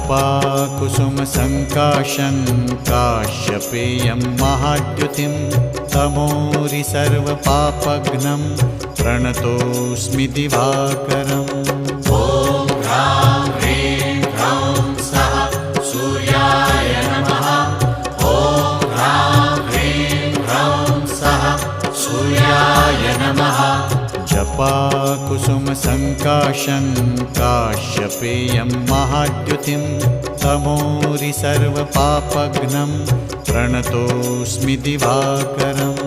जपाकुसुमसङ्काशं काश्यपेयं महाद्युतिं तमोरि सर्वपापघ्नं प्रणतोऽस्मि दिवाकरम्। ॐ ह्रां ह्रीं ह्रौं सः सूर्याय नमः। ॐ ह्रां ह्रीं ह्रौं सः सूर्याय नमः। जपाकुसुमसङ्काशं काश्यपेयं महाद्युतिं तमोरि सर्वपापघ्नं प्रणतोऽस्मि दिवाकरम्।